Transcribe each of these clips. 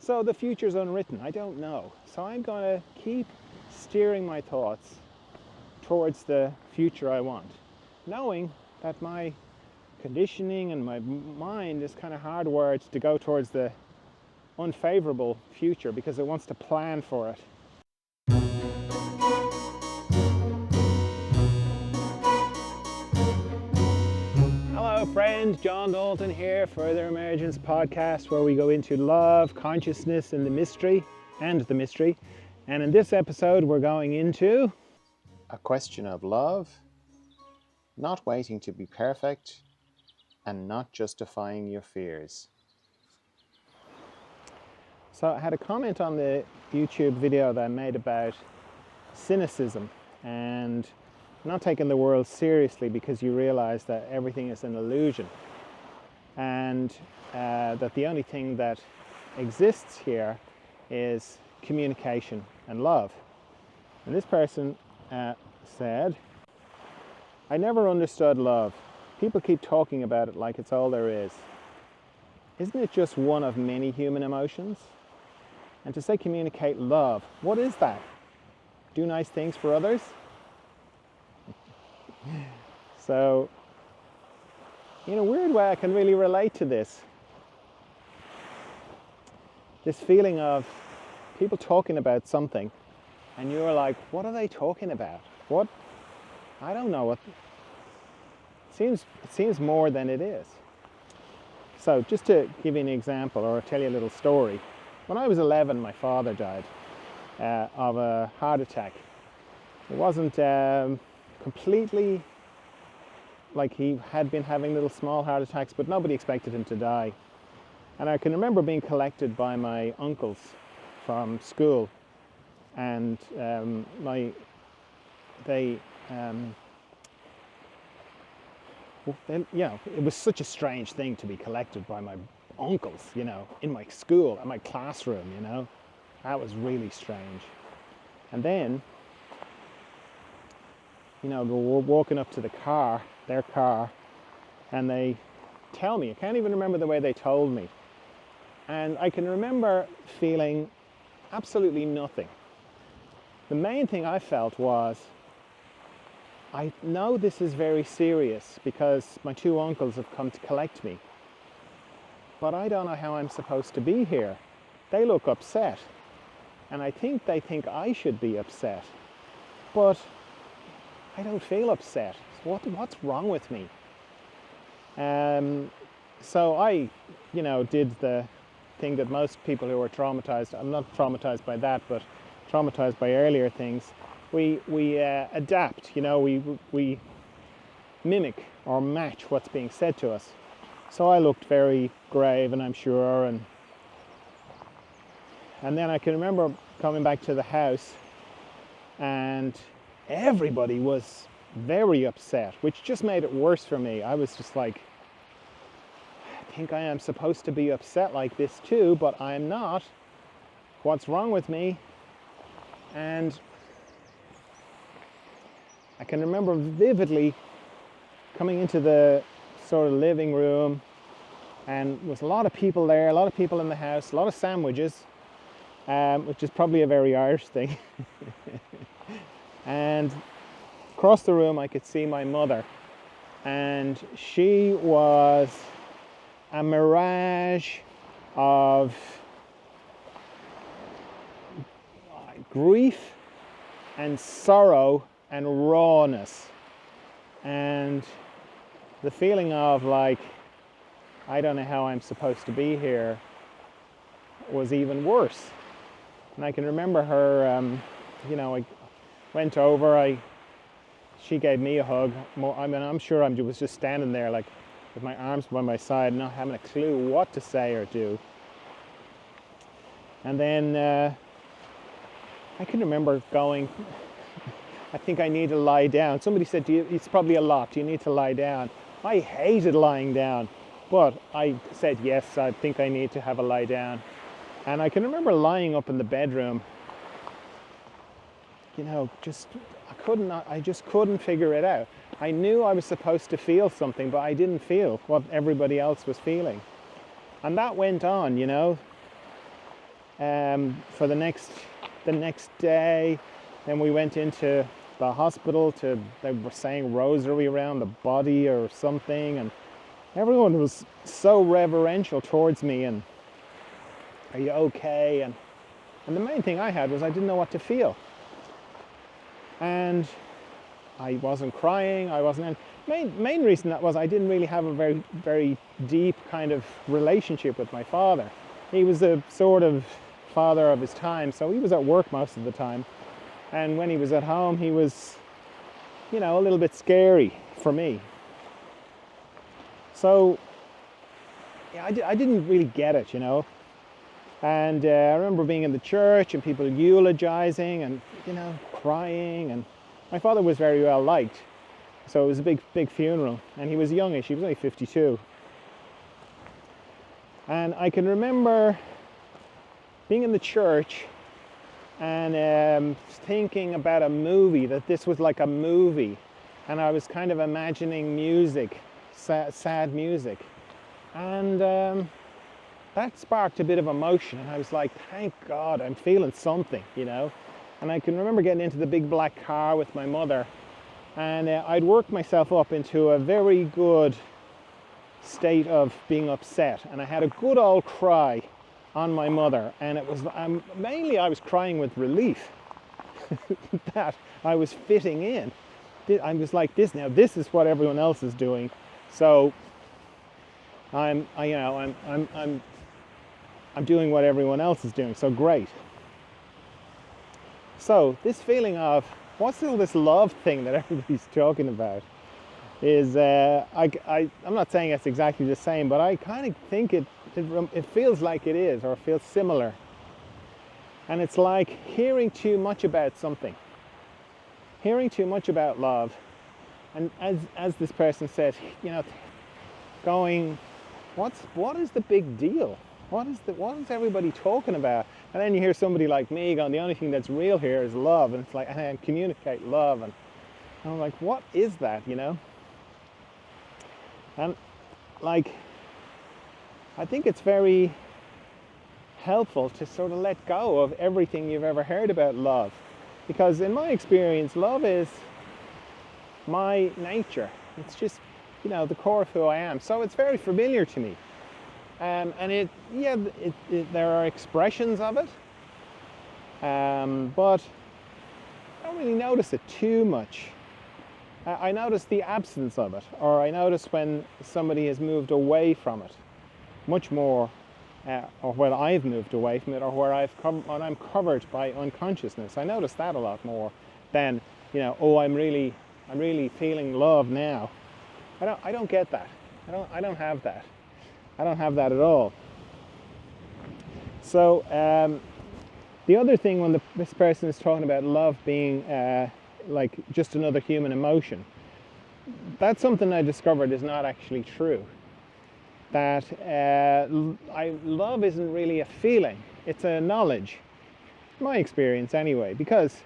So the future's unwritten. I don't know. So I'm going to keep steering my thoughts towards the future I want, knowing that my conditioning and my mind is kind of hardwired to go towards the unfavorable future because it wants to plan for it. Hello friends, John Dalton here for the Emergence podcast, where we go into love, consciousness and the mystery. And in this episode we're going into a question of love, not waiting to be perfect, and not justifying your fears. So I had a comment on the YouTube video that I made about cynicism and not taking the world seriously because you realize that everything is an illusion, and that the only thing that exists here is communication and love. And this person said, I never understood love. People keep talking about it like it's all there is. Isn't it just one of many human emotions? And to say communicate love, what is that? Do nice things for others? So, in a weird way, I can really relate to this. This feeling of people talking about something and you're like, what are they talking about? What? I don't know. It seems more than it is. So just to give you an example or tell you a little story. When I was 11, my father died of a heart attack. It wasn't completely like he had been having little small heart attacks, but nobody expected him to die. And I can remember being collected by my uncles from school, and it was such a strange thing to be collected by my uncles, in my school, in my classroom, that was really strange. And then, we're walking up to their car, and they tell me, I can't even remember the way they told me, and I can remember feeling absolutely nothing. The main thing I felt was, I know this is very serious because my two uncles have come to collect me, but I don't know how I'm supposed to be here. They look upset, and I think they think I should be upset, but I don't feel upset. What's wrong with me? So I, did the thing that most people who are traumatized, I'm not traumatized by that, but traumatized by earlier things, we adapt, we mimic or match what's being said to us. So I looked very grave, and I'm sure, and then I can remember coming back to the house, and everybody was very upset, which just made it worse for me. I was just like, I think I am supposed to be upset like this too, but I'm not. What's wrong with me? And I can remember vividly coming into the sort of living room, and there was a lot of people there, a lot of people in the house, a lot of sandwiches, which is probably a very Irish thing. And across the room I could see my mother, and she was a mirage of grief and sorrow and rawness, and the feeling of like, I don't know how I'm supposed to be here was even worse. And I can remember her, I went over, she gave me a hug. I'm sure I was just standing there like with my arms by my side, not having a clue what to say or do. And then I can remember going, I think I need to lie down. Somebody said, it's probably a lot, do you need to lie down? I hated lying down, but I said, yes, I think I need to have a lie down. And I can remember lying up in the bedroom, I just couldn't figure it out. I knew I was supposed to feel something, but I didn't feel what everybody else was feeling. And that went on, for the next day. Then we went into the hospital they were saying rosary around the body or something, and everyone was so reverential towards me and, are you okay? And the main thing I had was I didn't know what to feel. And I wasn't crying, I wasn't... Main reason that was I didn't really have a very, very deep kind of relationship with my father. He was a sort of father of his time, so he was at work most of the time. And when he was at home, he was, a little bit scary for me. So, yeah, I didn't really get it, And I remember being in the church and people eulogizing and, crying. And my father was very well liked. So it was a big funeral. And he was youngish, he was only 52. And I can remember being in the church and thinking about a movie, that this was like a movie. And I was kind of imagining music, sad music. And that sparked a bit of emotion. And I was like, thank God, I'm feeling something, And I can remember getting into the big black car with my mother. And I'd worked myself up into a very good state of being upset. And I had a good old cry on my mother. And it was mainly I was crying with relief that I was fitting in. I was like, this is what everyone else is doing. So I'm doing what everyone else is doing. So great. So this feeling of what's all this love thing that everybody's talking about is I'm not saying it's exactly the same, but I kind of think it feels like it is, or it feels similar. And it's like hearing too much about something, hearing too much about love, and as this person said, going, what is the big deal? What is everybody talking about? And then you hear somebody like me going, the only thing that's real here is love, and it's like, and I communicate love, and I'm like, what is that, And like, I think it's very helpful to sort of let go of everything you've ever heard about love, because in my experience, love is my nature. It's just, the core of who I am. So it's very familiar to me. And there are expressions of it, but I don't really notice it too much. I notice the absence of it, or I notice when somebody has moved away from it much more, or when I've moved away from it, or where I'm covered by unconsciousness. I notice that a lot more than, I'm really feeling love now. I don't get that. I don't have that. I don't have that at all. So the other thing, when this person is talking about love being like just another human emotion, that's something I discovered is not actually true. That love isn't really a feeling, it's a knowledge. My experience anyway, because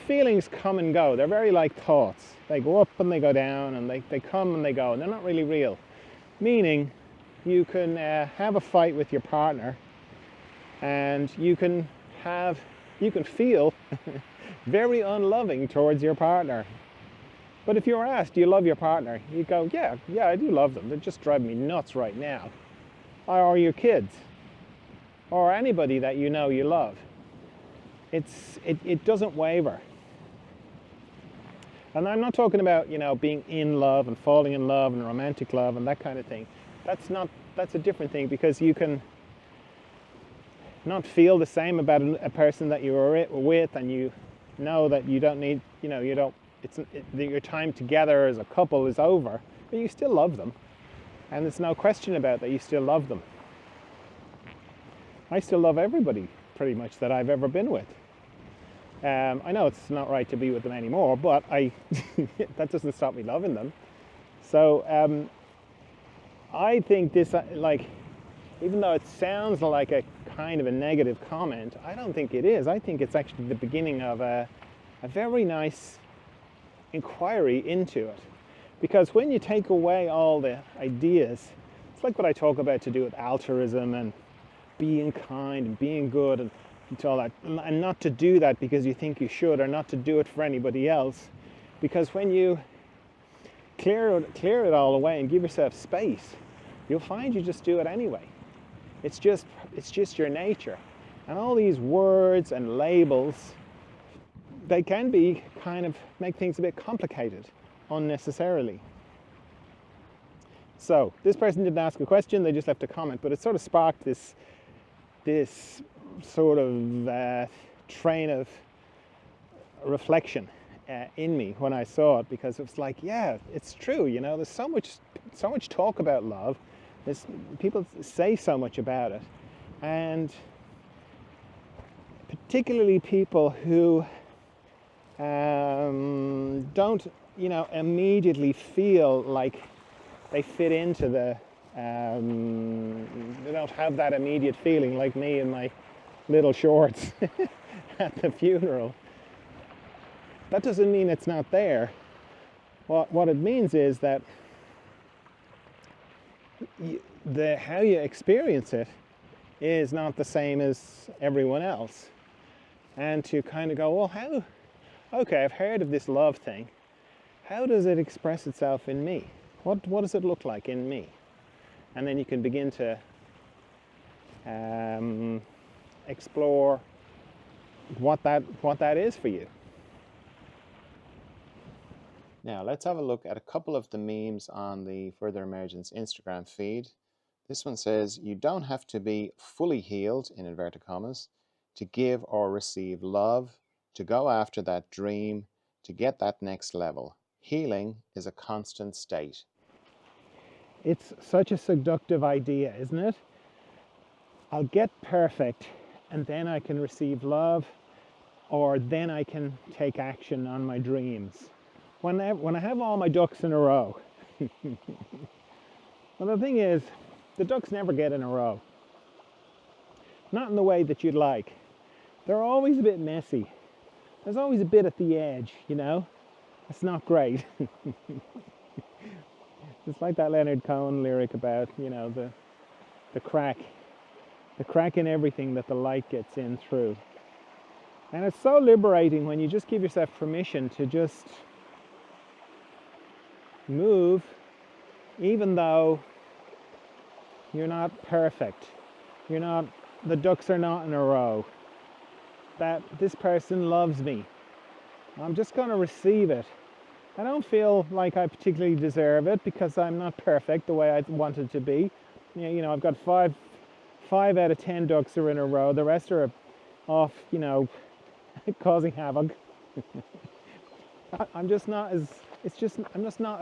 feelings come and go. They're very like thoughts. They go up and they go down, and they come and they go, and they're not really real. Meaning, you can have a fight with your partner, and you can feel very unloving towards your partner. But if you're asked, do you love your partner? You go, yeah, I do love them. They're just driving me nuts right now. Or your kids, or anybody that you love. It doesn't waver. And I'm not talking about, being in love and falling in love and romantic love and that kind of thing. That's a different thing, because you can not feel the same about a person that you were with, and you know that you don't need, your time together as a couple is over, but you still love them. And there's no question about that, you still love them. I still love everybody, pretty much, that I've ever been with. I know it's not right to be with them anymore, but that doesn't stop me loving them. So I think this, even though it sounds like a kind of a negative comment, I don't think it is. I think it's actually the beginning of a very nice inquiry into it. Because when you take away all the ideas, it's like what I talk about to do with altruism and being kind and being good and all that, and not to do that because you think you should, or not to do it for anybody else. Because when you clear it all away and give yourself space, you'll find you just do it anyway. It's just your nature. And all these words and labels, they can be kind of make things a bit complicated unnecessarily. So this person didn't ask a question, they just left a comment, but it sort of sparked this sort of train of reflection in me when I saw it, because it was like, yeah, it's true. You know, there's so much talk about love. People say so much about it, and particularly people who don't, immediately feel like they fit into they don't have that immediate feeling, like me in my little shorts at the funeral. That doesn't mean it's not there. What it means is that how you experience it is not the same as everyone else. And to kind of go, well, okay, I've heard of this love thing. How does it express itself in me? What does it look like in me? And then you can begin to explore what that is for you. Now let's have a look at a couple of the memes on the Further Emergence Instagram feed. This one says, you don't have to be fully healed, in inverted commas, to give or receive love, to go after that dream, to get that next level. Healing is a constant state. It's such a seductive idea, isn't it? I'll get perfect and then I can receive love, or then I can take action on my dreams. When I have all my ducks in a row. Well, the thing is, the ducks never get in a row. Not in the way that you'd like. They're always a bit messy. There's always a bit at the edge, It's not great. It's like that Leonard Cohen lyric about, the crack in everything that the light gets in through. And it's so liberating when you just give yourself permission to just move, even though you're not perfect. The ducks are not in a row. That this person loves me. I'm just going to receive it. I don't feel like I particularly deserve it because I'm not perfect the way I want it to be. I've got five out of 10 ducks are in a row. The rest are off, causing havoc. I'm just not as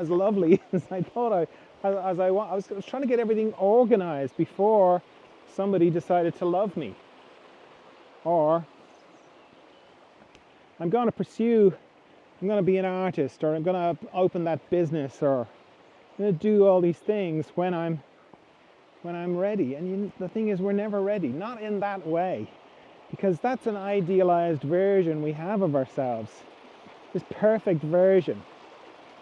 lovely as I thought I was trying to get everything organized before somebody decided to love me. Or I'm going to be an artist, or I'm going to open that business, or I'm going to do all these things when I'm ready. And the thing is, we're never ready, not in that way, because that's an idealized version we have of ourselves, this perfect version,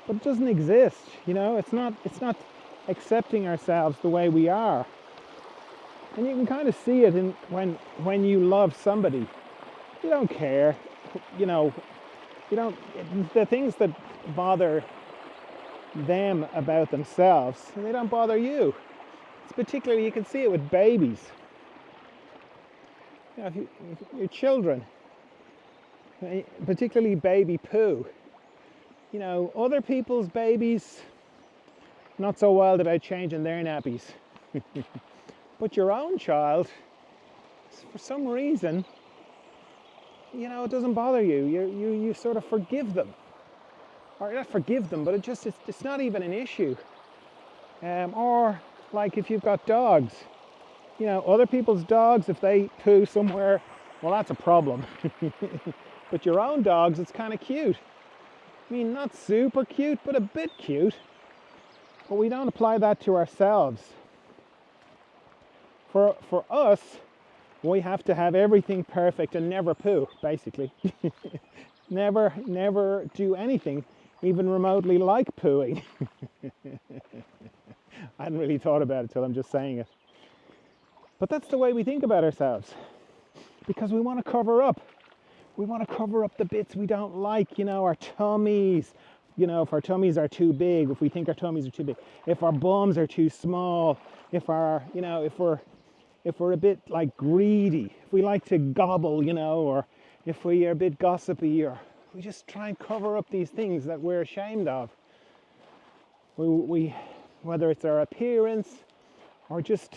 but it doesn't exist. It's not accepting ourselves the way we are. And you can kind of see it when you love somebody. You don't care, the things that bother them about themselves, they don't bother you. It's particularly, you can see it with babies. If your children, particularly baby poo, other people's babies, not so wild about changing their nappies. But your own child, for some reason, it doesn't bother you. You sort of forgive them. Or not forgive them, but it's not even an issue. Or like if you've got dogs, other people's dogs, if they poo somewhere, well, that's a problem. But your own dogs, it's kind of cute. I mean, not super cute, but a bit cute. But we don't apply that to ourselves. For us, we have to have everything perfect and never poo, basically. never do anything even remotely like pooing. I hadn't really thought about it till I'm just saying it. But that's the way we think about ourselves, because we want to cover up. We want to cover up the bits we don't like, our tummies. If our tummies are too big, if we think our tummies are too big, if our bums are too small, if we're a bit like greedy, if we like to gobble, or if we are a bit gossipy, or we just try and cover up these things that we're ashamed of. We whether it's our appearance or just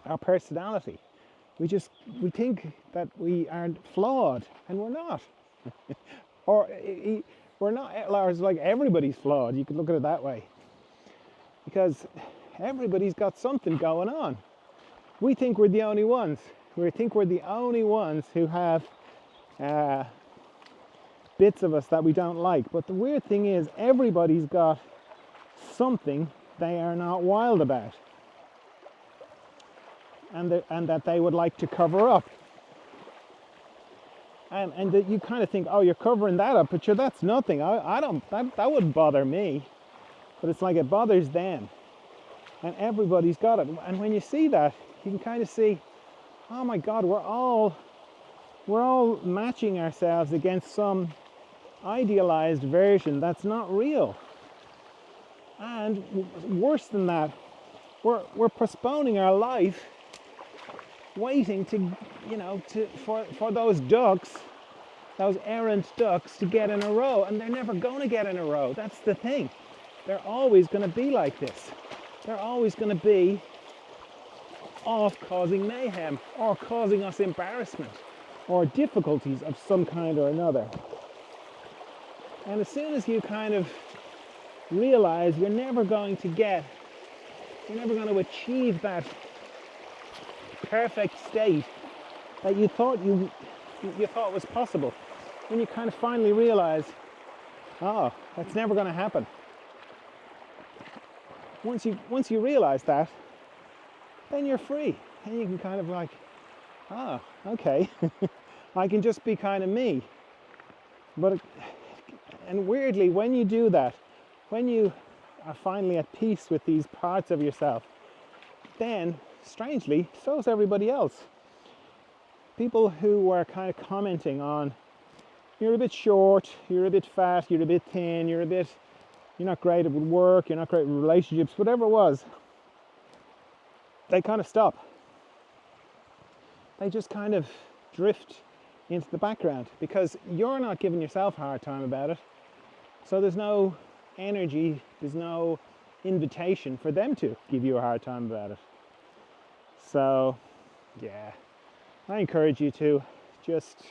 our personality, we think that we aren't flawed, and we're not. Or we're not. It's like everybody's flawed. You could look at it that way, because everybody's got something going on. We think we're the only ones. We think we're the only ones who have bits of us that we don't like. But the weird thing is, everybody's got something they are not wild about, and that they would like to cover up. And that you kind of think, oh, you're covering that up, but sure, that's nothing. I don't. That wouldn't bother me. But it's like it bothers them, and everybody's got it. And when you see that, you can kind of see, oh my God, we're all matching ourselves against some idealized version that's not real. And worse than that, we're postponing our life, waiting for those ducks, those errant ducks, to get in a row, and they're never going to get in a row. That's the thing. They're always going to be like this. They're always going to be off causing mayhem, or causing us embarrassment, or difficulties of some kind or another. And as soon as you kind of realize you're never going to achieve that perfect state that you thought was possible, when you kind of finally realize, oh, that's never going to happen. Once you realize that, then you're free, and you can kind of like, oh, okay, I can just be kind of me. And weirdly, when you do that, when you are finally at peace with these parts of yourself, then strangely, so is everybody else. People who were kind of commenting on, you're a bit short, you're a bit fat, you're a bit thin, you're not great at work, you're not great with relationships, whatever it was, they kind of stop. They just kind of drift into the background, because you're not giving yourself a hard time about it. So there's no energy, there's no invitation for them to give you a hard time about it. So, yeah, I encourage you to just,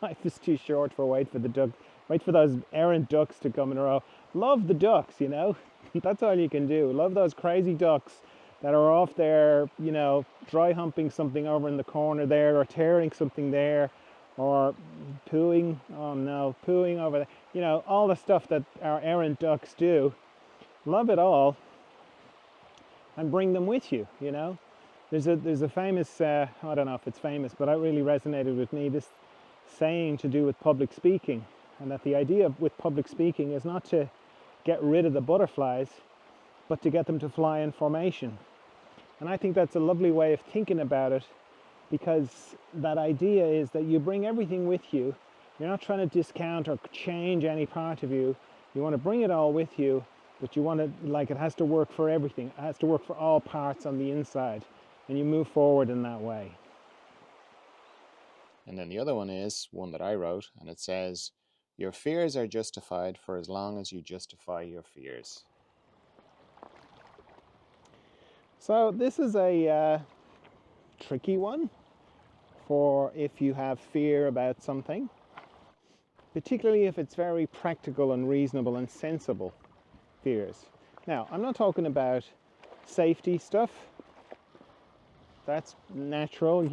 life is too short for wait for those errant ducks to come in a row. Love the ducks, that's all you can do. Love those crazy ducks that are off there, dry humping something over in the corner there, or tearing something there, or pooing over there. All the stuff that our errant ducks do. Love it all, and bring them with you. There's a famous, I don't know if it's famous, but it really resonated with me, this saying to do with public speaking, and that the idea with public speaking is not to get rid of the butterflies, but to get them to fly in formation. And I think that's a lovely way of thinking about it, because that idea is that you bring everything with you. You're not trying to discount or change any part of you. You want to bring it all with you, but you want to, it has to work for everything. It has to work for all parts on the inside, and you move forward in that way. And then the other one is one that I wrote, and it says, your fears are justified for as long as you justify your fears. So this is a tricky one for if you have fear about something, particularly if it's very practical and reasonable and sensible fears. Now, I'm not talking about safety stuff. That's natural,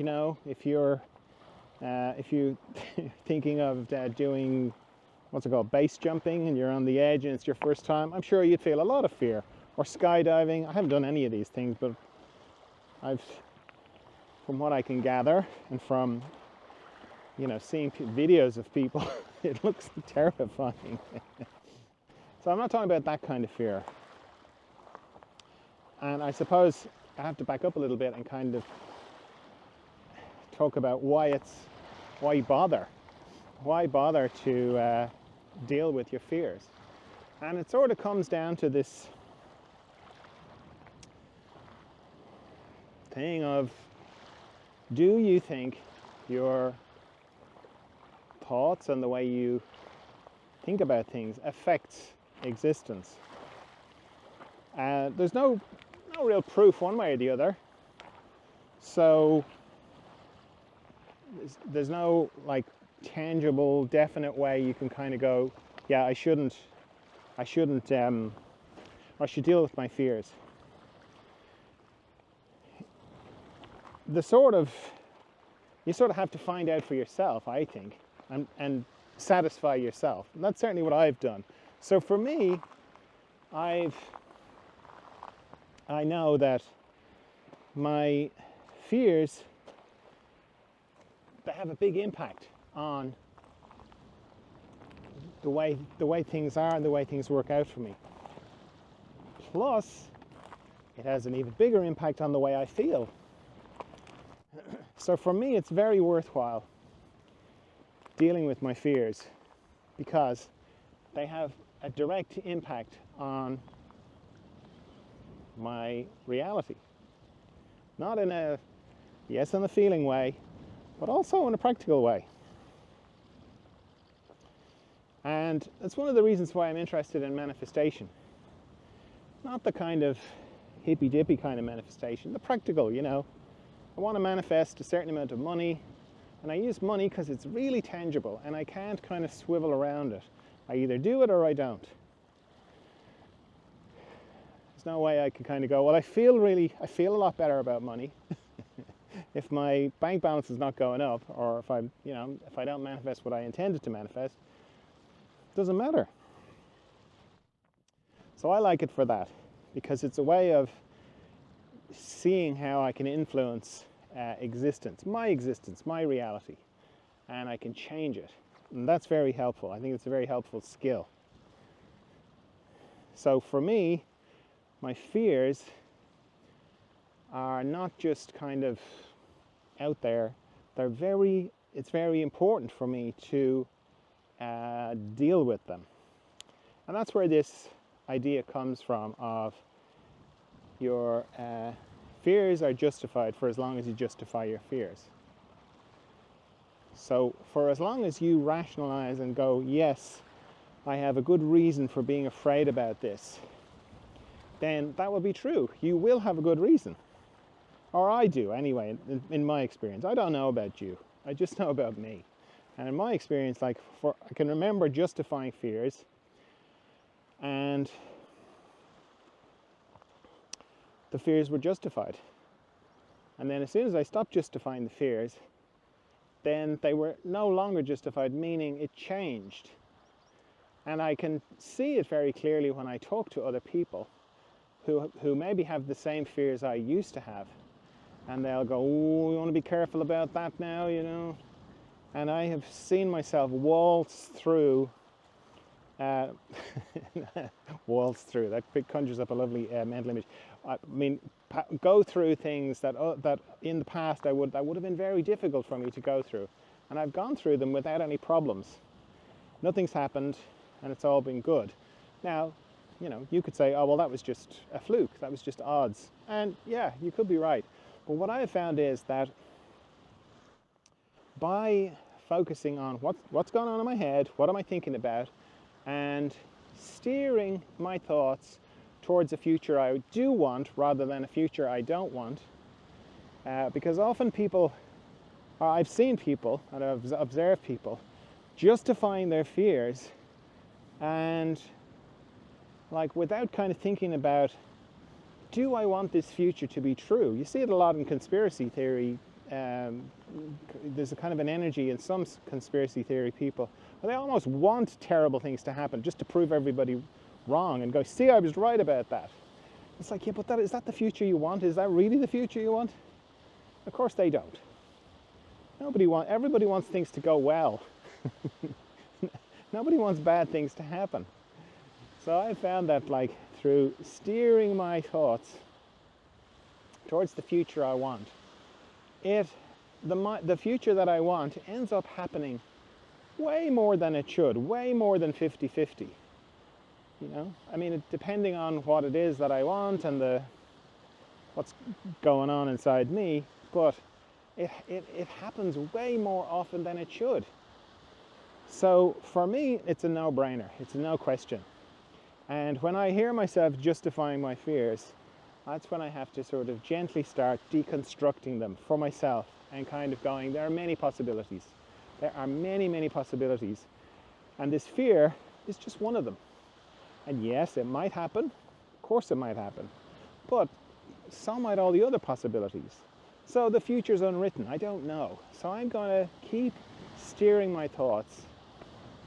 if you're thinking of doing, base jumping, and you're on the edge and it's your first time, I'm sure you'd feel a lot of fear. Or skydiving. I haven't done any of these things, but from what I can gather, and from seeing videos of people, it looks terrifying. So I'm not talking about that kind of fear. And I suppose I have to back up a little bit and kind of talk about why bother to deal with your fears. And it sort of comes down to this thing of, do you think your thoughts and the way you think about things affects existence? There's no real proof one way or the other, so there's no like tangible, definite way you can kind of go, yeah, I should deal with my fears. You sort of have to find out for yourself, I think, and satisfy yourself. And that's certainly what I've done. So for me, I know that my fears, they have a big impact on the way things are and the way things work out for me. Plus, it has an even bigger impact on the way I feel. So for me, it's very worthwhile dealing with my fears because they have a direct impact on my reality. Not in a feeling way, but also in a practical way. And that's one of the reasons why I'm interested in manifestation. Not the kind of hippy-dippy kind of manifestation, the practical, I want to manifest a certain amount of money, and I use money because it's really tangible and I can't kind of swivel around it. I either do it or I don't. There's no way I could kind of go, well, I feel a lot better about money if my bank balance is not going up, or if I don't manifest what I intended to manifest. It doesn't matter. So I like it for that, because it's a way of seeing how I can influence existence, my reality, and I can change it. And that's very helpful. I think it's a very helpful skill. So for me, my fears are not just kind of out there. It's very important for me to deal with them. And that's where this idea comes from of your fears are justified for as long as you justify your fears. So for as long as you rationalize and go, yes, I have a good reason for being afraid about this, then that will be true. You will have a good reason. Or I do anyway, in my experience. I don't know about you. I just know about me. And in my experience, I can remember justifying fears, and the fears were justified. And then as soon as I stopped justifying the fears, then they were no longer justified, meaning it changed. And I can see it very clearly when I talk to other people who maybe have the same fears I used to have. And they'll go, oh, you want to be careful about that now, And I have seen myself waltz through, that conjures up a lovely mental image. I mean, go through things that in the past that would have been very difficult for me to go through. And I've gone through them without any problems. Nothing's happened, and it's all been good. Now, you could say, oh, well, that was just a fluke. That was just odds. And yeah, you could be right. But what I have found is that by focusing on what's going on in my head, what am I thinking about, and steering my thoughts towards a future I do want rather than a future I don't want, because often I've seen people and I've observed people justifying their fears and without kind of thinking about, do I want this future to be true? You see it a lot in conspiracy theory. There's a kind of an energy in some conspiracy theory people where they almost want terrible things to happen just to prove everybody wrong and go, see, I was right about that. It's like, yeah, but is that the future you want? Is that really the future you want? Of course they don't. Everybody wants things to go well. Nobody wants bad things to happen. So I found that through steering my thoughts towards the future I want, the future that I want ends up happening way more than it should, way more than 50-50. You know, I mean, depending on what it is that I want and what's going on inside me, but it happens way more often than it should. So for me, it's a no-brainer. It's a no question. And when I hear myself justifying my fears, that's when I have to sort of gently start deconstructing them for myself and kind of going, there are many possibilities. There are many, many possibilities. And this fear is just one of them. And yes, it might happen. Of course it might happen. But so might all the other possibilities. So the future's unwritten. I don't know. So I'm going to keep steering my thoughts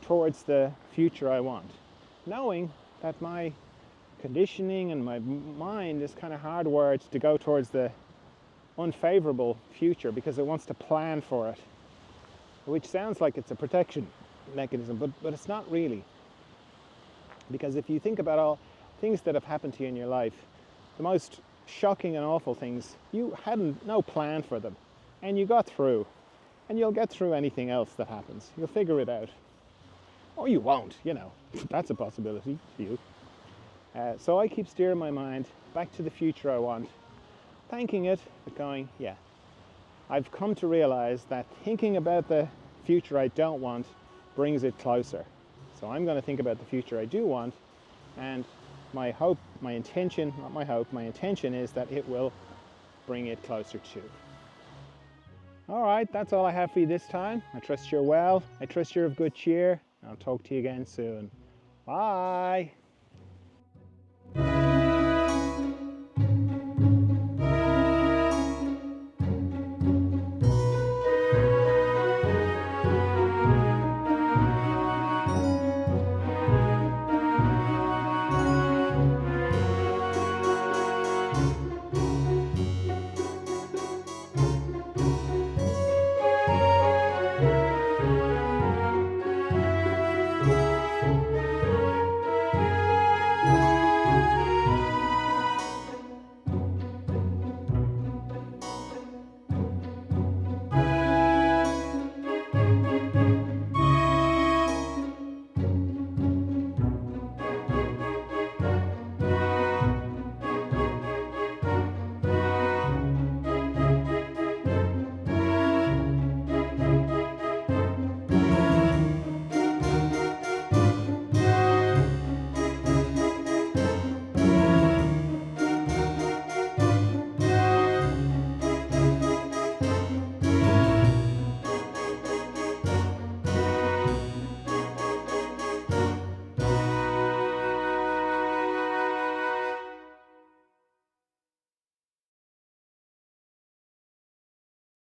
towards the future I want, knowing that my conditioning and my mind is kind of hardwired to go towards the unfavorable future because it wants to plan for it, which sounds like it's a protection mechanism, but it's not really. Because if you think about all things that have happened to you in your life, the most shocking and awful things, you had no plan for them, and you got through, and you'll get through anything else that happens. You'll figure it out. Or you won't, you know, that's a possibility for you. So I keep steering my mind back to the future I want, thanking it, but going, yeah, I've come to realize that thinking about the future I don't want brings it closer. So I'm going to think about the future I do want, and my intention is that it will bring it closer too. All right, that's all I have for you this time. I trust you're well. I trust you're of good cheer. I'll talk to you again soon. Bye.